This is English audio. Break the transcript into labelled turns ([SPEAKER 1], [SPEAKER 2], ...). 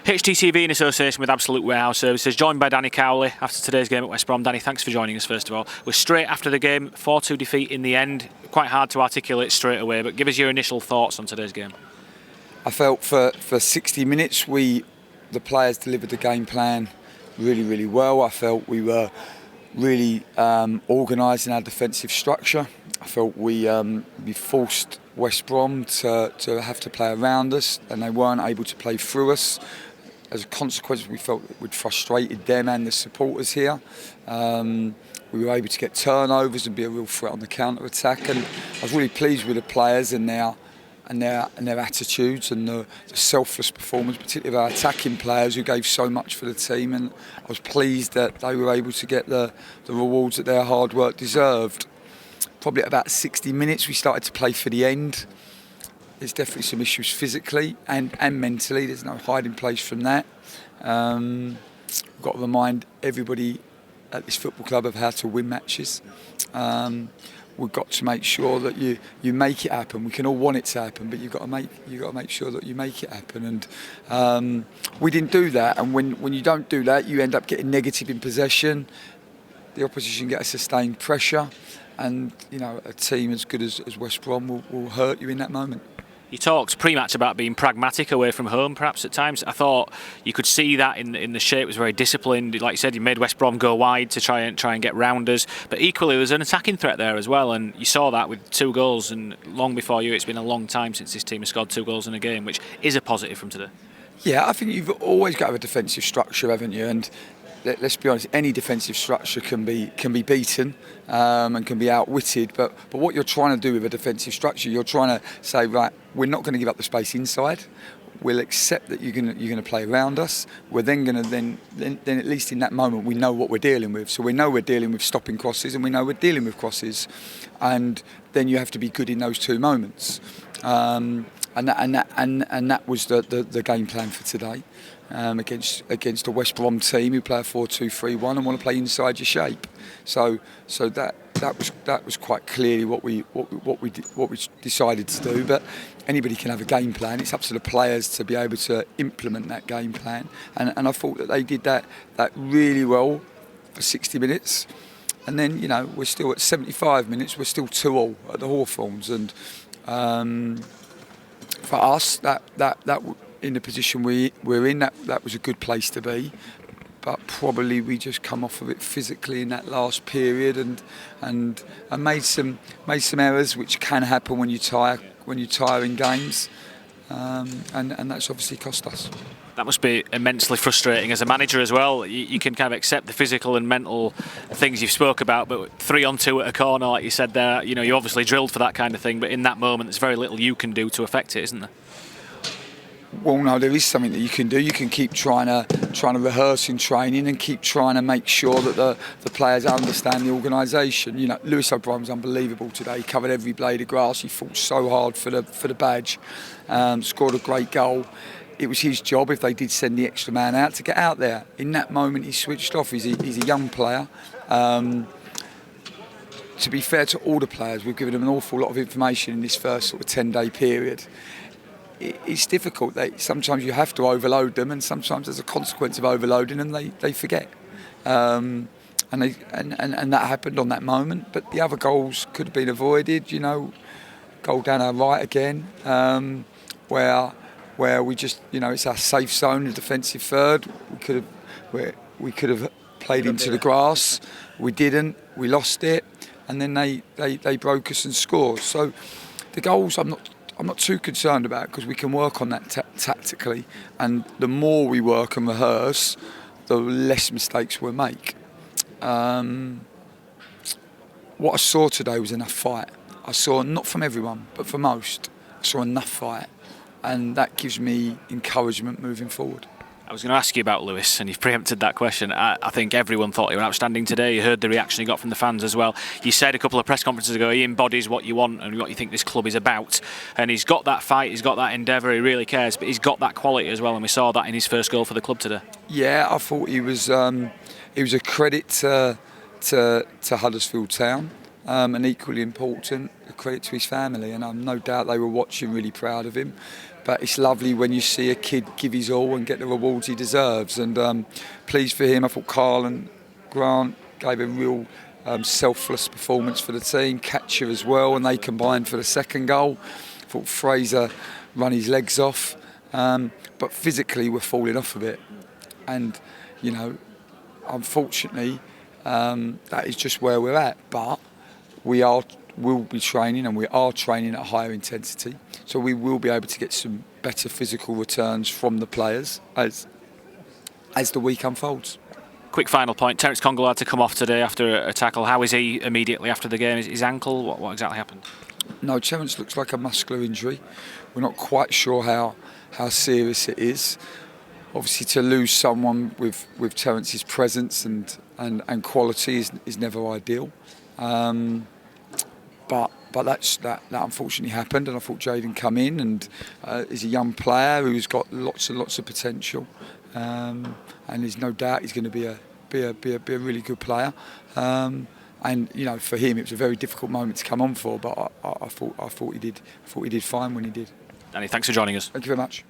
[SPEAKER 1] HTTV in association with Absolute Warehouse Services, joined by Danny Cowley after today's game at West Brom. Danny, thanks for joining us first of all. We're straight after the game, 4-2 defeat in the end. Quite hard to articulate straight away, but give us your initial thoughts on today's game.
[SPEAKER 2] I felt for 60 minutes the players delivered the game plan really well. I felt we were really organised in our defensive structure. I felt we forced West Brom to have to play around us, and they weren't able to play through us. As a consequence, we felt we'd frustrated them and the supporters here. We were able to get turnovers and be a real threat on the counter-attack, and I was really pleased with the players and their attitudes and the selfless performance, particularly of our attacking players who gave so much for the team, and I was pleased that they were able to get the rewards that their hard work deserved. Probably at about 60 minutes we started to play for the end. There's definitely some issues physically and mentally. There's no hiding place from that. We've got to remind everybody at this football club of how to win matches. We've got to make sure that you make it happen. We can all want it to happen, but you've got to make sure that you make it happen. And we didn't do that. And when you don't do that, you end up getting negative in possession. The opposition get a sustained pressure, and a team as good as West Brom will hurt you in that moment.
[SPEAKER 1] You talked pre-match about being pragmatic away from home, perhaps at times. I thought you could see that in the shape. It was very disciplined. Like you said, you made West Brom go wide to try and get round us. But equally, there was an attacking threat there as well, and you saw that with 2 goals. And long before you, it's been a long time since this team has scored 2 goals in a game, which is a positive from today.
[SPEAKER 2] Yeah, I think you've always got to have a defensive structure, haven't you? And let's be honest, any defensive structure can be beaten and can be outwitted. But what you're trying to do with a defensive structure, you're trying to say, right, we're not going to give up the space inside. We'll accept that you're going to play around us. We're then going to then at least in that moment we know what we're dealing with. So we know we're dealing with stopping crosses, and we know we're dealing with crosses, and then you have to be good in those 2 moments. And that was the game plan for today. Against a West Brom team who play a 4-2-3-1 and want to play inside your shape, so that was quite clearly what we decided to do. But anybody can have a game plan. It's up to the players to be able to implement that game plan, and I thought that they did that really well for 60 minutes, and then we're still at 75 minutes. We're still 2-2 at the Hawthorns, and for us that in the position we're in, that was a good place to be, but probably we just come off of it physically in that last period and made some errors, which can happen when you tire in games, and that's obviously cost us.
[SPEAKER 1] That must be immensely frustrating as a manager as well. You can kind of accept the physical and mental things you've spoke about, but 3-on-2 at a corner, like you said there, you obviously drilled for that kind of thing, but in that moment there's very little you can do to affect it, isn't there?
[SPEAKER 2] Well, no, there is something that you can do. You can keep trying to rehearse in training and keep trying to make sure that the players understand the organisation. Lewis O'Brien was unbelievable today. He covered every blade of grass. He fought so hard for the badge. Scored a great goal. It was his job, if they did send the extra man out, to get out there. In that moment, he switched off. He's a young player. To be fair to all the players, we've given them an awful lot of information in this first sort of 10-day period. It's difficult. Sometimes you have to overload them, and sometimes as a consequence of overloading them, they forget. And that happened on that moment. But the other goals could have been avoided. Goal down our right again, where we just it's our safe zone, the defensive third. We could have played into the grass. We didn't. We lost it, and then they broke us and scored. So the goals, I'm not too concerned about, because we can work on that tactically, and the more we work and rehearse, the less mistakes we'll make. What I saw today was enough fight. I saw, not from everyone, but for most, I saw enough fight, and that gives me encouragement moving forward.
[SPEAKER 1] I was going to ask you about Lewis, and you've preempted that question. I think everyone thought he was outstanding today. You heard the reaction he got from the fans as well. You said a couple of press conferences ago he embodies what you want and what you think this club is about. And he's got that fight, he's got that endeavour, he really cares, but he's got that quality as well, and we saw that in his first goal for the club today.
[SPEAKER 2] Yeah, I thought he was a credit to Huddersfield Town. and equally important, a credit to his family. And I've no doubt they were watching, really proud of him. But it's lovely when you see a kid give his all and get the rewards he deserves. And pleased for him. I thought Carl and Grant gave a real selfless performance for the team, catcher as well, and they combined for the second goal. I thought Fraser run his legs off, but physically we're falling off a bit. And, you know, unfortunately, that is just where we're at. But will be training, and we are training at higher intensity, so we will be able to get some better physical returns from the players as the week unfolds.
[SPEAKER 1] Quick final point. Terence Congle had to come off today after a tackle. How is he immediately after the game? Is his ankle? What exactly happened?
[SPEAKER 2] No, Terence looks like a muscular injury. We're not quite sure how serious it is. Obviously, to lose someone with Terence's presence and quality is never ideal. But that unfortunately happened, and I thought Jaden come in and is a young player who's got lots and lots of potential. And there's no doubt he's going to be a really good player. And you know, for him, it was a very difficult moment to come on for. But I thought he did fine when he did.
[SPEAKER 1] Danny, thanks for joining us.
[SPEAKER 2] Thank you very much.